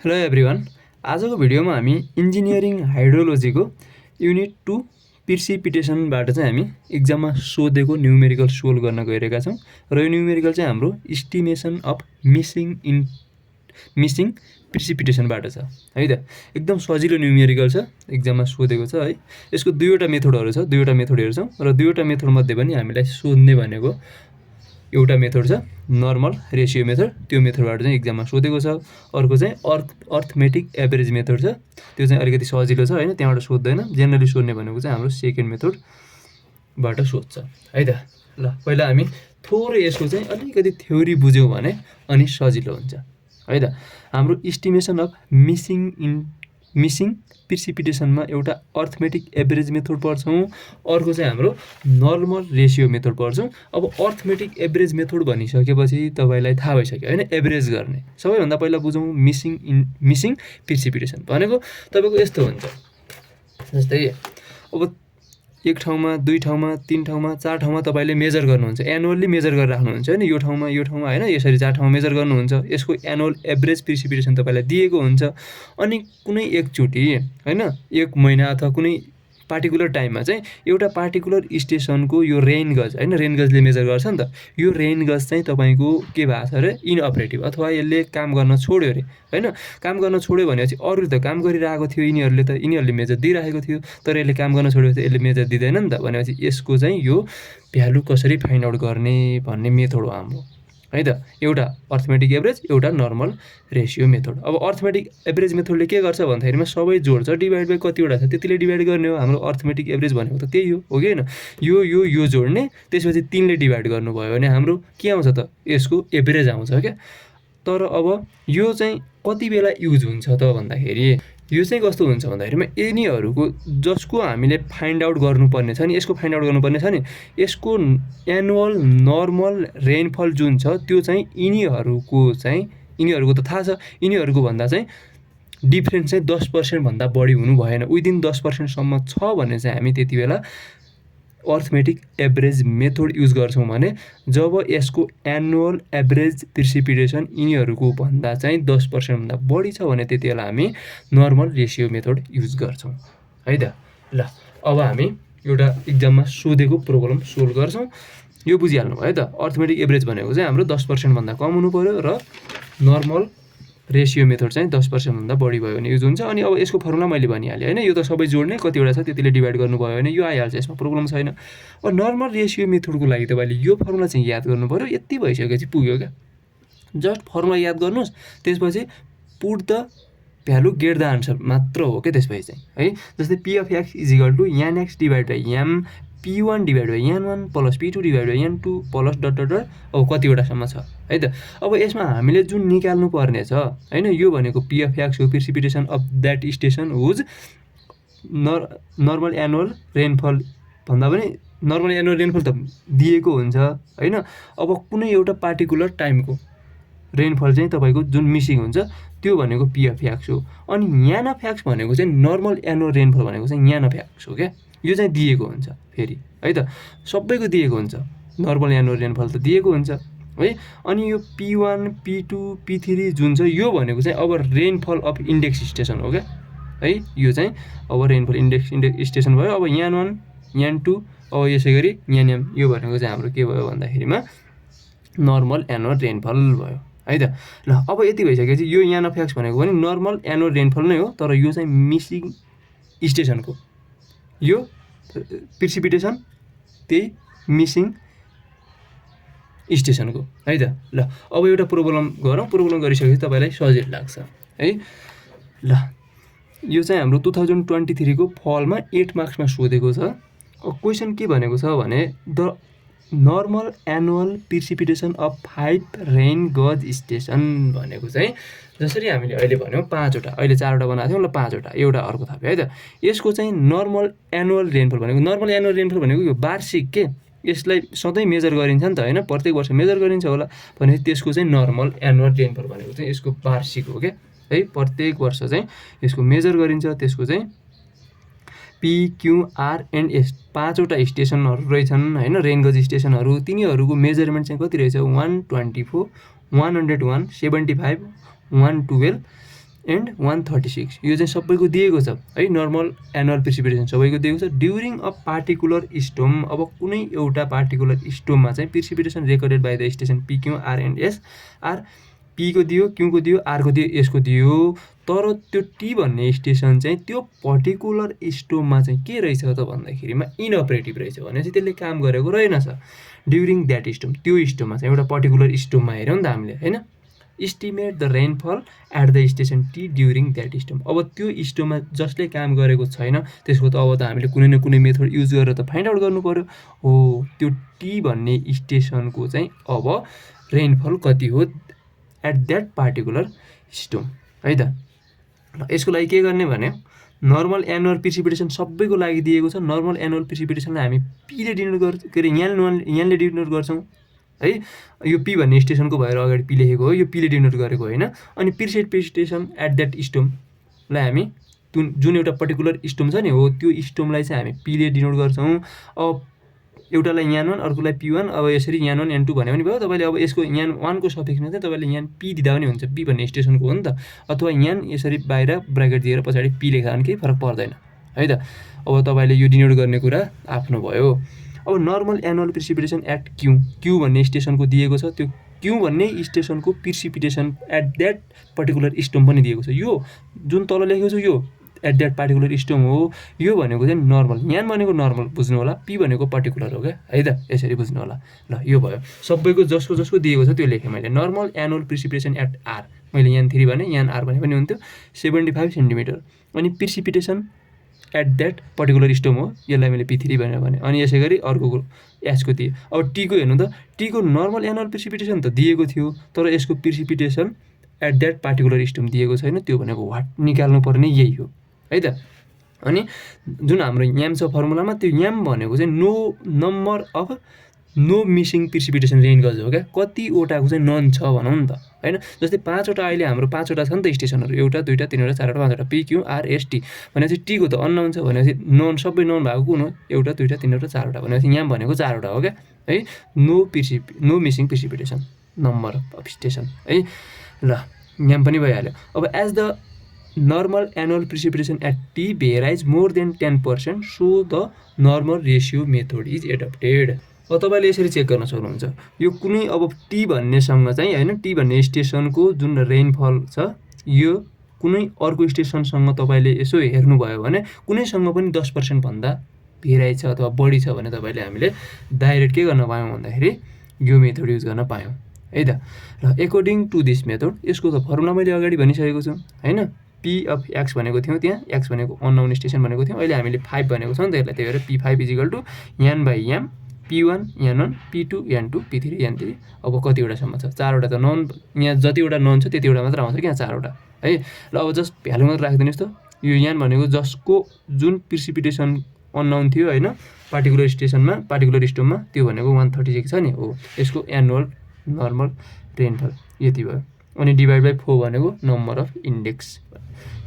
Hello everyone. आजको भिडियोमा हामी इन्जिनियरिङ हाइड्रोलोजीको युनिट 2 प्रिसिपिटेसनबाट चाहिँ हामी एक्जाममा सोधेको न्युमेरिकल सोल्भ गर्न गइरहेका छौँ र यो न्युमेरिकल चाहिँ हाम्रो इस्टिमेसन अफ मिसिङ प्रिसिपिटेसनबाट छ है त। एकदम सजिलो न्युमेरिकल छ, एक्जाममा सोधेको छ है। यसको दुईवटा मेथडहरू छ, दुईवटा मेथड हेर्छौँ र दुईवटा मेथडमध्ये पनि हामीलाई सोध्ने भनेको एउटा मेथड छ नर्मल रेसियो मेथड, त्यो मेथडबाट चाहिँ एक्जाममा सोधेको छ। अर्को चाहिँ अर्थमेटिक एभरेज मेथड छ, त्यो चाहिँ अलिकति सजिलो छ हैन, त्यहाँबाट सोध्दैन। जेनरली सोध्ने भनेको चाहिँ हाम्रो सेकेन्ड मेथडबाट सोध्छ है त। ल पहिला हामी थोरै यसको चाहिँ अलिकति थ्योरी बुझ्यौँ भने अनि सजिलो हुन्छ है त। हाम्रो इस्टिमेसन अफ मिसिङ प्रिसिपिटेसनमा एउटा अर्थमेटिक एभरेज मेथड पढ्छौँ, अर्को चाहिँ हाम्रो नर्मल रेसियो मेथड पढ्छौँ। अब अर्थमेटिक एभरेज मेथड भनिसकेपछि तपाईँलाई थाहा भइसक्यो होइन, एभरेज गर्ने। सबैभन्दा पहिला बुझौँ मिसिङ प्रिसिपिटेसन भनेको तपाईँको यस्तो हुन्छ। जस्तै अब एक ठाउँमा, दुई ठाउँमा, तीन ठाउँमा, चार ठाउँमा तपाईँले मेजर गर्नुहुन्छ, एनुअल्ली मेजर गरेर राख्नुहुन्छ होइन। यो ठाउँमा होइन, यसरी चार ठाउँमा मेजर गर्नुहुन्छ। यसको एनुअल एभरेज प्रिसिपिटेसन तपाईँलाई दिएको हुन्छ। अनि कुनै एकचोटि होइन, एक महिना अथवा कुनै पार्टिकुलर टाइममा चाहिँ एउटा पार्टिकुलर स्टेसनको यो रेन गज होइन, रेन गजले मेजर गर्छ नि त। यो रेन गज चाहिँ तपाईँको के भएको छ अरे, इनअपरेटिभ अथवा यसले काम गर्न छोड्यो अरे होइन। काम गर्न छोड्यो भनेपछि अरूले त काम गरिरहेको थियो, यिनीहरूले मेजर दिइरहेको थियो, तर यसले काम गर्न छोड्यो भने यसले मेजर दिँदैन नि त। भनेपछि यसको चाहिँ यो भ्यालु कसरी फाइन्ड आउट गर्ने भन्ने मेथड हो हाम्रो है त। एउटा अर्थमेटिक एभरेज, एउटा नर्मल रेसियो मेथड। अब अर्थमेटिक एभरेज मेथडले के गर्छ भन्दाखेरिमा सबै जोड्छ, डिभाइड बाई कतिवटा छ त्यतिले डिभाइड गर्ने हो। हाम्रो अर्थमेटिक एभरेज भनेको त त्यही हो कि होइन। यो जोड्ने, त्यसपछि 3ले डिभाइड गर्नुभयो भने हाम्रो के आउँछ त, यसको एभरेज आउँछ क्या। तर अब यो चाहिँ कति बेला युज हुन्छ त भन्दाखेरि यो चाहिँ कस्तो हुन्छ भन्दाखेरिमा यिनीहरूको जसको हामीले फाइन्ड आउट गर्नुपर्ने छ नि, यसको फाइन्ड आउट गर्नुपर्ने छ नि, यसको एनुअल नर्मल रेनफल जुन छ त्यो चाहिँ यिनीहरूको त थाहा छ, यिनीहरूको भन्दा चाहिँ डिफ्रेन्स चाहिँ 10% भन्दा बढी हुनु भएन। विदिन 10%सम्म छ भने चाहिँ हामी त्यति बेला अर्थमेटिक एभरेज मेथड युज गर्छौँ। भने जब यसको एनुअल एभरेज प्रिसिपिटेसन यिनीहरूको भन्दा चाहिँ 10% भन्दा बढी छ भने त्यति बेला हामी नर्मल रेसियो मेथड युज गर्छौँ है त। ल अब हामी एउटा एक्जाममा सोधेको प्रोब्लम सोल्भ गर्छौँ। यो बुझिहाल्नु भयो त। अर्थमेटिक एभरेज भनेको चाहिँ हाम्रो 10% भन्दा कम हुनु पर्यो र नर्मल रेसियो मेथड चाहिँ 10% भन्दा बढी भयो भने युज हुन्छ। अनि अब यसको फर्मुला मैले भनिहालेँ होइन, यो त सबै जोड्ने, कतिवटा छ त्यतिले डिभाइड गर्नुभयो भने यो आइहाल्छ, यसमा प्रब्लम छैन। अब नर्मल रेसियो मेथडको लागि तपाईँले यो फर्मुला चाहिँ याद गर्नु पऱ्यो। यति भइसकेपछि पुग्यो क्या। जस्ट फर्मुला याद गर्नुहोस्, त्यसपछि put the value get the answer मात्र हो क्या त्यसपछि चाहिँ है। जस्तै P of X is equal to N X divide by M P1 divide by N1 plus P2 divide by N2 plus dot dot dot अब कतिवटासम्म छ है त। अब यसमा हामीले जुन निकाल्नु पर्ने छ होइन, यो भनेको पी अफ एक्स हो, precipitation of that station whose normal annual rainfall भन्दा पनि नर्मल एनुअल रेनफल त दिएको हुन्छ होइन। अब कुनै एउटा पार्टिकुलर टाइमको रेनफल चाहिँ तपाईँको जुन मिसिङ हुन्छ त्यो भनेको पी अफ एक्स हो। अनि एन अफ एक्स भनेको चाहिँ नर्मल एनुअल रेनफल भनेको चाहिँ एन अफ एक्स हो क्या। यो चाहिँ दिएको हुन्छ फेरि है त, सबैको दिएको हुन्छ। नर्मल एनुअल रेनफल त दिएको हुन्छ है। अनि यो P1 P2 P3 जुन छ यो भनेको चाहिँ अब रेनफल अफ इन्डेक्स स्टेसन हो क्या है। यो चाहिँ अब रेनफल इन्डेक्स स्टेसन भयो। अब N1 N2 अब यसै गरी Nm, यो भनेको चाहिँ हाम्रो के भयो भन्दाखेरिमा नर्मल एनुअल रेनफल भयो है त। ल अब यति भइसकेपछि यो एन अफ एक्स भनेको पनि नर्मल एनुअल रेनफल नै हो, तर यो चाहिँ मिसिङ स्टेसनको, यो प्रिसिपिटेसन त्यही मिसिङ स्टेसनको है त। ल अब एउटा प्रोब्लम गरौँ, प्रोब्लम गरिसकेपछि तपाईँलाई सजिलो लाग्छ है। ल यो चाहिँ हाम्रो 2023 को फलमा 8 मार्क्समा सोधेको छ। क्वेसन के भनेको छ भने the normal annual precipitation of 5 rain गज स्टेसन भनेको चाहिँ जसरी हामीले अहिले भन्यौँ 5वटा, अहिले 4वटा बनाएको थियौँ, ल 5वटा, एउटा अर्को थप्यो है त। यसको चाहिँ नर्मल एनुअल रेनफल भनेको, नर्मल एनुअल रेनफल भनेको यो वार्षिक के, यसलाई सधैँ मेजर गरिन्छ नि त होइन, प्रत्येक वर्ष मेजर गरिन्छ होला भनेपछि त्यसको चाहिँ नर्मल एनुअल रेनफल भनेको चाहिँ यसको वार्षिक हो क्या है। प्रत्येक वर्ष चाहिँ यसको मेजर गरिन्छ। त्यसको चाहिँ PQRNS 5वटा स्टेसनहरू रहेछन् होइन, रेनगज स्टेसनहरू। तिनीहरूको मेजरमेन्ट चाहिँ कति रहेछ, 124, 101, 75, 112, एन्ड 136 यो चाहिँ सबैको दिएको छ है। नर्मल एनुअल प्रिसिपिटेसन सबैको दिएको छ। ड्युरिङ अ पार्टिकुलर स्टोम, अब कुनै एउटा पार्टिकुलर स्टोममा चाहिँ precipitation recorded by the station P Q R and S, R पीको दियो, क्यूको दियो, आरको दियो, एसको दियो, तर त्यो टी भन्ने स्टेसन चाहिँ त्यो पर्टिकुलर स्टोममा चाहिँ के रहेछ त भन्दाखेरिमा इनअपरेटिभ रहेछ भनेपछि त्यसले काम गरेको रहेनछ ड्युरिङ द्याट स्टोम। त्यो स्टोममा चाहिँ एउटा पर्टिकुलर स्टोममा हेऱ्यौँ नि त हामीले होइन। Estimate the rainfall at the station T during that storm. अब त्यो स्टोममा जसले काम गरेको छैन त्यसको त अब त हामीले कुनै न कुनै मेथड युज गरेर त फाइन्ड आउट गर्नु पऱ्यो। हो त्यो टी भन्ने स्टेसनको चाहिँ अब रेनफल कति हो एट द्याट पार्टिकुलर स्टोम है त। यसको लागि के गर्ने भने नर्मल एनुअल प्रिसिपिटेसन सबैको लागि दिएको छ। नर्मल एनुअल प्रिसिपिटेसनलाई हामी पीले डिनोट गर्छौँ, के अरे यहाँले डिनोट गर्छौँ है। यो पी भन्ने स्टेसनको भएर अगाडि पी लेखेको हो, यो पीले डिनोट गरेको होइन। अनि प्रिसिपिटेसन एट द्याट स्टोमलाई हामी जुन एउटा पर्टिकुलर स्टोम छ नि हो त्यो स्टोमलाई चाहिँ हामी पीले डिनोट गर्छौँ। अब एउटालाई यान 1 अर्कोलाई P1, अब यसरी यान 1 यान 2 भन्यो भने भयो। तपाईँले अब यसको यान 1 को सफिक्समा चाहिँ तपाईँले यान पी दिँदा पनि हुन्छ, पी भन्ने स्टेसनको हो नि त। अथवा यान यसरी बाहिर ब्राकेट दिएर पछाडि पी लेख्दा पनि केही फरक पर्दैन है त। अब तपाईँले यो डिनोट गर्ने कुरा आफ्नो भयो। अब normal annual precipitation at Q भन्ने स्टेसनको दिएको छ। त्यो क्यू भन्ने स्टेसनको precipitation at that particular storm पनि दिएको छ। यो जुन तल लेखेको छ यो एट द्याट पार्टिकुलर स्टोम हो। यो भनेको चाहिँ नर्मल, यान भनेको नर्मल बुझ्नु होला, पी भनेको पर्टिकुलर हो क्या है त, यसरी बुझ्नु होला। ल यो भयो सबैको जसको दिएको छ त्यो लेखेँ मैले। Normal annual precipitation at R, मैले यान 3 भने, यान आर भने पनि हुन्थ्यो, 75 सेन्टिमिटर। अनि प्रिसिपिटेसन एट द्याट पर्टिकुलर स्टोम हो, यसलाई मैले P3 भनेर भने। अनि यसै गरी अर्को एचको दिएँ। अब टीको हेर्नु त, टीको नर्मल एनुअल प्रिसिपिटेसन त दिएको थियो तर यसको प्रिसिपिटेसन एट द्याट पार्टिकुलर स्टोम दिएको छैन। त्यो भनेको वाट निकाल्नु पर्ने यही हो है त। अनि जुन हाम्रो याम छ फर्मुलामा, त्यो याम भनेको चाहिँ no number of no missing precipitation rain gauge हो क्या। कतिवटाको चाहिँ नन छ भनौँ न त होइन। जस्तै 5वटा अहिले हाम्रो 5वटा छ नि त स्टेसनहरू, 1 2 3 4 5वटा P Q R S T भनेपछि टीको त अननोन छ भनेपछि नन सबै नन भएको कुन हो 1 2 3 4वटा भनेपछि याम भनेको 4वटा हो क्या है। No missing precipitation number of station है। ल याम पनि भइहाल्यो। अब as the normal annual precipitation at T varies more than 10%, so the normal ratio method is adapted. अब तपाईँले यसरी चेक गर्न सक्नुहुन्छ यो कुनै अब टी भन्नेसँग चाहिँ होइन, टी भन्ने स्टेसनको जुन रेनफल छ यो कुनै अर्को स्टेसनसँग तपाईँले यसो हेर्नुभयो भने कुनैसँग पनि 10% भन्दा भेराइज छ अथवा बढी छ भने तपाईँले हामीले डाइरेक्ट के गर्न पायौँ भन्दाखेरि यो मेथड युज गर्न पायौँ है त। र एकोर्डिङ टु दिस मेथड, यसको त फर्मुला मैले अगाडि भनिसकेको छु होइन। पी अफ एक्स भनेको थियौँ, त्यहाँ एक्स भनेको अननोन स्टेसन भनेको थियौँ, अहिले हामीले 5 भनेको छ नि त यसलाई, त्यही भएर P5 is equal to N by M P1 N 1 P2 यान 2 P3 यान 3। अब कतिवटासम्म छ 4वटा त नन, यहाँ जतिवटा नन छ त्यतिवटा मात्र आउँछ कि यहाँ 4वटा है। ल अब जस्ट भ्यालु मात्र राखिदिनुहोस् त। यो यान भनेको जसको जुन प्रिसिपिटेसन अननोन थियो होइन पार्टिकुलर स्टेसनमा पार्टिकुलर स्टोममा, त्यो भनेको 136 छ नि हो। यसको एनुअल नर्मल रेनफल यति भयो। अनि डिभाइड बाई 4 भनेको नम्बर अफ इन्डेक्स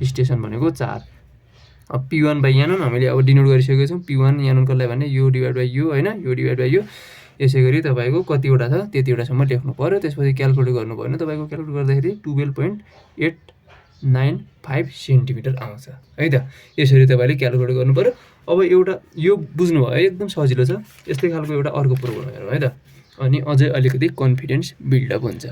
स्टेसन भनेको 4। अब P1 बाई यान 1 हामीले अब डिनोट गरिसकेको छौँ। P1 यान 1 कसलाई भने यो डिभाइड बाई यो होइन, यो डिभाइड बाई यो। यसै गरी तपाईँको कतिवटा छ त्यतिवटासम्म लेख्नु पऱ्यो। त्यसपछि क्यालकुलेट गर्नुभयो भने तपाईँको क्यालकुलेट गर्दाखेरि 12.895 सेन्टिमिटर आउँछ है त। यसरी तपाईँले क्यालकुलेट गर्नु पऱ्यो। अब एउटा यो बुझ्नुभयो एकदम सजिलो छ। यस्तै खालको एउटा अर्को प्रोब्लम हेरौँ है त, अनि अझै अलिकति कन्फिडेन्स बिल्डअप हुन्छ।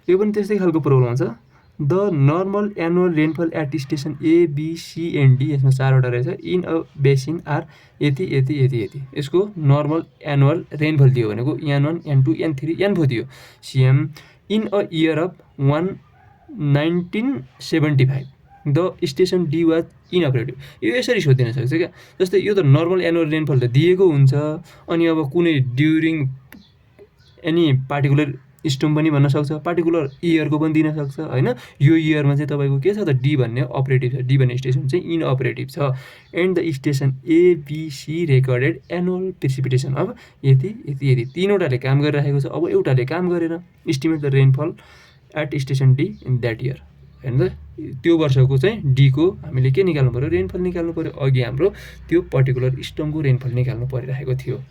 यो पनि त्यस्तै खालको प्रोब्लम छ। The normal annual rainfall at station A B C and D, यसमा 4वटा रहेछ, इन अ बेसिन आर यति यति यति यति। यसको नर्मल एनुअल रेनफल दियो भनेको यान 1 यान 2 यान 3 यान 4 दियो। Seem in a year of 1975 the station D was inoperative. यो यसरी सोधिन सक्छ क्या। जस्तै यो त नर्मल एनुअल रेनफल त दिएको हुन्छ, अनि अब कुनै ड्युरिङ एनी पार्टिकुलर स्टोम पनि भन्न सक्छ, पार्टिकुलर इयरको पनि दिन सक्छ होइन। यो इयरमा चाहिँ तपाईँको के छ त डी भन्ने अपरेटिभ छ, डी भन्ने स्टेसन चाहिँ इनअपरेटिभ छ। And the station ABC recorded annual precipitation अब यति यति यति, 3वटाले काम गरिरहेको छ। अब एउटाले काम गरेन। Estimate the rainfall at station D in that year, होइन त। त्यो वर्षको चाहिँ डीको हामीले के निकाल्नु पऱ्यो, रेनफल निकाल्नु पऱ्यो। अघि हाम्रो त्यो पर्टिकुलर स्टोमको रेनफल निकाल्नु परिरहेको थियो।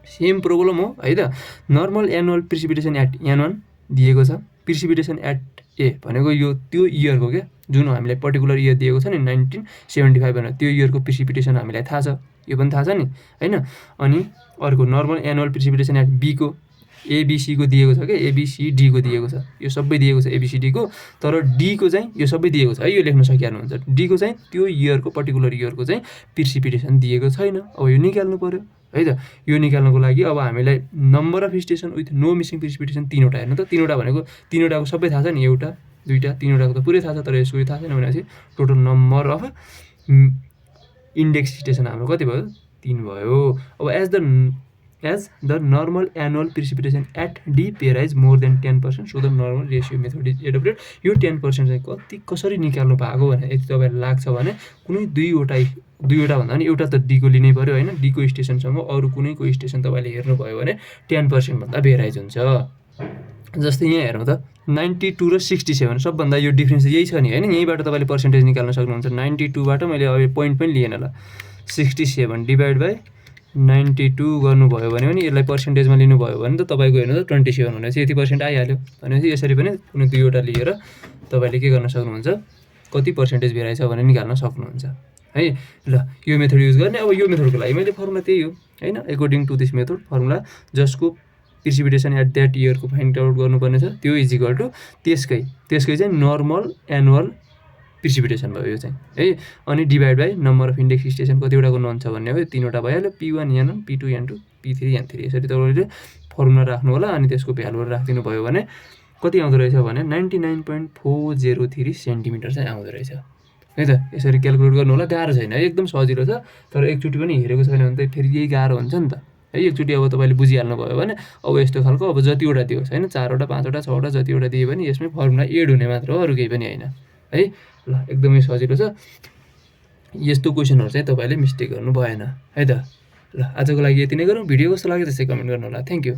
सेम प्रोब्लम हो है त। नर्मल एनुअल प्रिसिपिटेसन एट यान 1 दिएको छ, प्रिसिपिटेसन एट ए भनेको यो त्यो इयरको क्या जुन हामीलाई पर्टिकुलर इयर दिएको छ नि 1975 भनेर त्यो इयरको प्रिसिपिटेसन हामीलाई थाहा छ, यो पनि थाहा छ नि होइन। अनि अर्को नर्मल एनुअल प्रिसिपिटेसन एट बीको एबिसीको दिएको छ क्या, एबिसिडीको दिएको छ, यो सबै दिएको छ एबिसिडीको, तर डीको चाहिँ यो सबै दिएको छ है, यो लेख्न सकिहाल्नुहुन्छ। डीको चाहिँ त्यो इयरको पर्टिकुलर इयरको चाहिँ प्रिसिपिटेसन दिएको छैन। अब यो निकाल्नु पऱ्यो है त। यो निकाल्नको लागि अब हामीलाई number of station with no missing precipitation 3वटा हेर्नु त। 3वटा भनेको 3वटाको सबै थाहा छ नि, एउटा 2टा 3वटाको त पुरै थाहा छ, तर यसको थाहा छैन भनेपछि total number of index station हाम्रो कति भयो, 3 भयो। अब as the normal annual precipitation at D varies more than 10%, so the normal ratio method is adopted। यो 10% चाहिँ कसरी निकाल्नु भएको भने यदि तपाईँलाई लाग्छ भने कुनै दुईवटा भन्दा पनि एउटा त डीको लिनै पऱ्यो होइन। डीको स्टेसनसँग अरू कुनैको स्टेसन तपाईँले हेर्नुभयो भने 10% भन्दा भेराइज हुन्छ। जस्तै यहाँ हेर्नु त 92 र 67 सबभन्दा यो डिफ्रेन्स यही छ नि होइन। यहीँबाट तपाईँले पर्सेन्टेज निकाल्न सक्नुहुन्छ। 92बाट मैले अब पोइन्ट पनि लिएन ल, 67 डिभाइड बाई 92 गर्नुभयो भने पनि यसलाई पर्सेन्टेजमा लिनुभयो भने त तपाईँको हेर्नु त 27 भनेपछि यति पर्सेन्ट आइहाल्यो। भनेपछि यसरी पनि कुनै दुईवटा लिएर तपाईँले के गर्न सक्नुहुन्छ, कति पर्सेन्टेज भेराइ छ भनेर निकाल्न सक्नुहुन्छ है। ल यो मेथड युज गर्ने। अब यो मेथडको लागि मैले फर्मुला त्यही हो होइन, according to this method formula जसको प्रिसिपिटेसन एट द्याट इयरको फाइन्ड आउट गर्नुपर्ने छ त्यो इज इक्वल टु त्यसकै चाहिँ नर्मल एनुअल प्रिसिपिटेसन भयो यो चाहिँ है। अनि divide by number of index station कतिवटाको नन छ भन्ने हो, 3वटा भइहाल्यो, P1 N1 P2 N2 P3 N3। यसरी तपाईँले फर्मुला राख्नु होला अनि त्यसको भ्यालुहरू राखिदिनु भयो भने कति आउँदो रहेछ भने 99.403 सेन्टिमिटर चाहिँ आउँदो रहेछ है त। यसरी क्यालकुलेट गर्नु होला, गाह्रो छैन है, एकदम सजिलो छ। तर एकचोटि पनि हेरेको छैन भने त फेरि यही गाह्रो हुन्छ नि त है। एकचोटि अब तपाईँले बुझिहाल्नु भयो भने अब यस्तो खालको अब जतिवटा दियोस् होइन, 4वटा 5वटा 6वटा जतिवटा दियो भने यसमै फर्मुला एड हुने मात्र हो, अरू केही पनि होइन है। ल एकदमै सजिलो छ। यस्तो क्वेसनहरू चाहिँ तपाईँले मिस्टेक गर्नु भएन है त। ल आजको लागि यति नै गरौँ। भिडियो कस्तो लाग्यो त्यसै कमेन्ट गर्नु होला। Thank you.